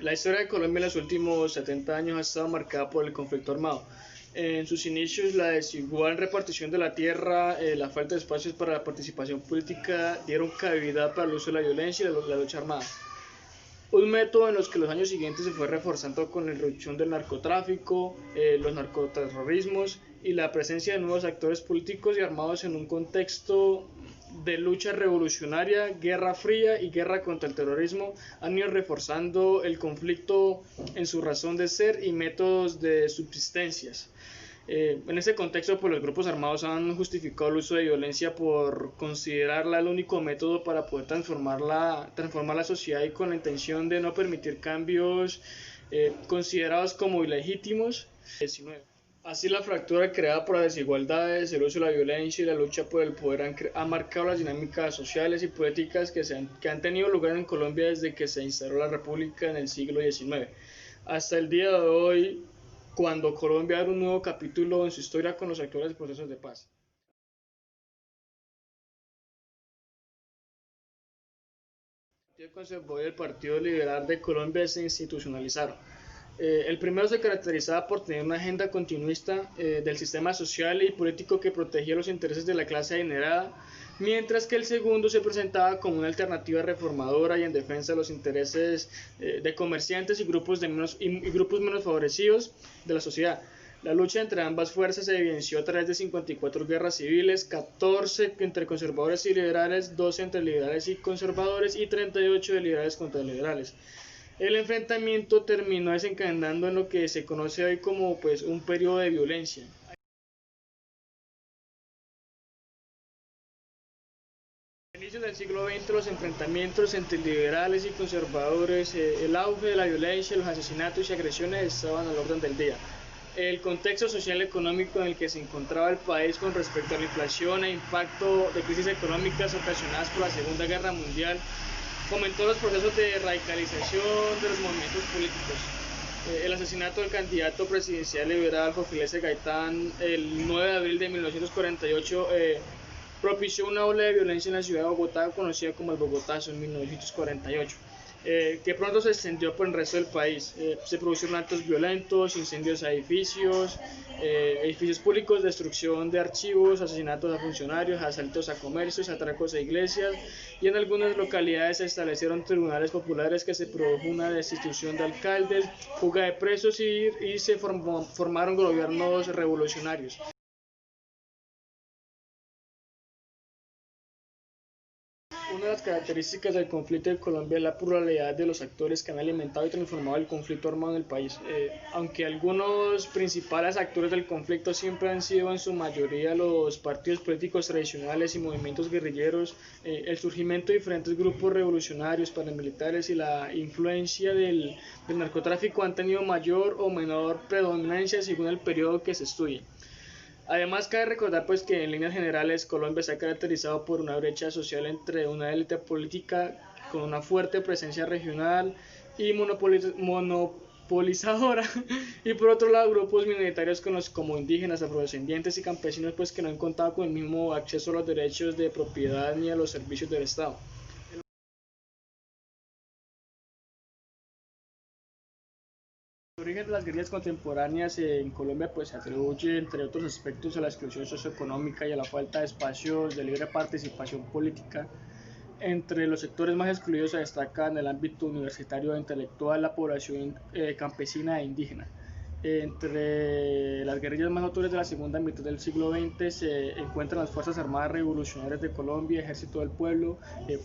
La historia de Colombia en los últimos 70 años ha estado marcada por el conflicto armado. En sus inicios, la desigual repartición de la tierra, la falta de espacios para la participación política dieron cavidad para el uso de la violencia y la lucha armada. Un método en los que los años siguientes se fue reforzando con la irrupción del narcotráfico, los narcoterrorismos y la presencia de nuevos actores políticos y armados en un contexto de lucha revolucionaria, guerra fría y guerra contra el terrorismo han ido reforzando el conflicto en su razón de ser y métodos de subsistencias. En ese contexto, pues, los grupos armados han justificado el uso de violencia por considerarla el único método para poder transformar la sociedad y con la intención de no permitir cambios considerados como ilegítimos. 19. Así, la fractura creada por las desigualdades, el uso de la violencia y la lucha por el poder han marcado las dinámicas sociales y políticas que han tenido lugar en Colombia desde que se instauró la República en el siglo XIX. Hasta el día de hoy, cuando Colombia abre un nuevo capítulo en su historia con los actuales procesos de paz. El Partido Conservador y el Partido Liberal de Colombia se institucionalizaron. El primero se caracterizaba por tener una agenda continuista del sistema social y político que protegía los intereses de la clase adinerada, mientras que el segundo se presentaba como una alternativa reformadora y en defensa de los intereses de comerciantes y grupos menos favorecidos de la sociedad. La lucha entre ambas fuerzas se evidenció a través de 54 guerras civiles, 14 entre conservadores y liberales, 12 entre liberales y conservadores y 38 de liberales contra liberales. El enfrentamiento terminó desencadenando en lo que se conoce hoy como un periodo de violencia. A inicios del siglo XX, los enfrentamientos entre liberales y conservadores, el auge de la violencia, los asesinatos y agresiones estaban al orden del día. El contexto social y económico en el que se encontraba el país con respecto a la inflación e impacto de crisis económicas ocasionadas por la Segunda Guerra Mundial fomentó los procesos de radicalización de los movimientos políticos. El asesinato del candidato presidencial liberal Jorge Eliezer Gaitán el 9 de abril de 1948 propició una ola de violencia en la ciudad de Bogotá, conocida como el Bogotazo en 1948. Que pronto se extendió por el resto del país. Se produjeron actos violentos, incendios a edificios públicos, destrucción de archivos, asesinatos a funcionarios, asaltos a comercios, atracos a iglesias, y en algunas localidades se establecieron tribunales populares que se produjo una destitución de alcaldes, fuga de presos y se formaron gobiernos revolucionarios. Una de las características del conflicto de Colombia es la pluralidad de los actores que han alimentado y transformado el conflicto armado en el país. Aunque algunos principales actores del conflicto siempre han sido en su mayoría los partidos políticos tradicionales y movimientos guerrilleros, el surgimiento de diferentes grupos revolucionarios, paramilitares y la influencia del narcotráfico han tenido mayor o menor predominancia según el periodo que se estudie. Además, cabe recordar que en líneas generales Colombia se ha caracterizado por una brecha social entre una élite política con una fuerte presencia regional y monopolizadora y por otro lado grupos minoritarios como indígenas, afrodescendientes y campesinos que no han contado con el mismo acceso a los derechos de propiedad ni a los servicios del Estado. El origen de las guerrillas contemporáneas en Colombia se atribuye, entre otros aspectos, a la exclusión socioeconómica y a la falta de espacios de libre participación política. Entre los sectores más excluidos se destaca en el ámbito universitario e intelectual la población campesina e indígena. Entre las guerrillas más notorias de la segunda mitad del siglo XX se encuentran las Fuerzas Armadas Revolucionarias de Colombia, Ejército del Pueblo,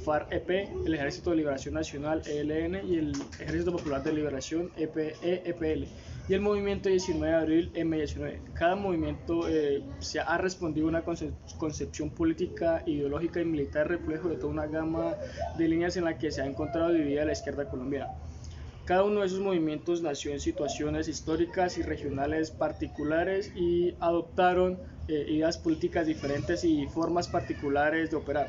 FARC-EP, el Ejército de Liberación Nacional, ELN, y el Ejército Popular de Liberación, EPL, y el Movimiento 19 de Abril, M19. Cada movimiento se ha respondido a una concepción política, ideológica y militar reflejo de toda una gama de líneas en la que se ha encontrado dividida la izquierda colombiana. Cada uno de esos movimientos nació en situaciones históricas y regionales particulares y adoptaron ideas políticas diferentes y formas particulares de operar.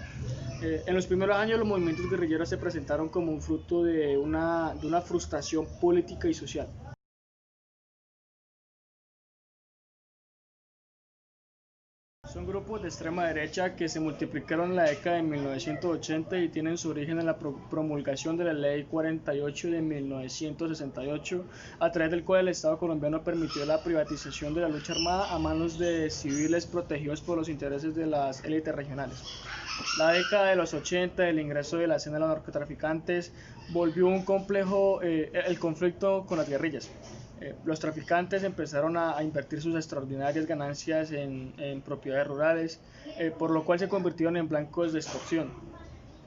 En los primeros años los movimientos guerrilleros se presentaron como un fruto de una frustración política y social. Son grupos de extrema derecha que se multiplicaron en la década de 1980 y tienen su origen en la promulgación de la Ley 48 de 1968, a través del cual el Estado colombiano permitió la privatización de la lucha armada a manos de civiles protegidos por los intereses de las élites regionales. La década de los 80, el ingreso de la escena de los narcotraficantes, volvió un complejo el conflicto con las guerrillas. Los traficantes empezaron a invertir sus extraordinarias ganancias en propiedades rurales, por lo cual se convirtieron en blancos de extorsión.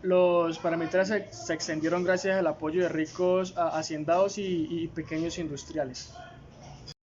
Los paramilitares se extendieron gracias al apoyo de ricos haciendados y pequeños industriales.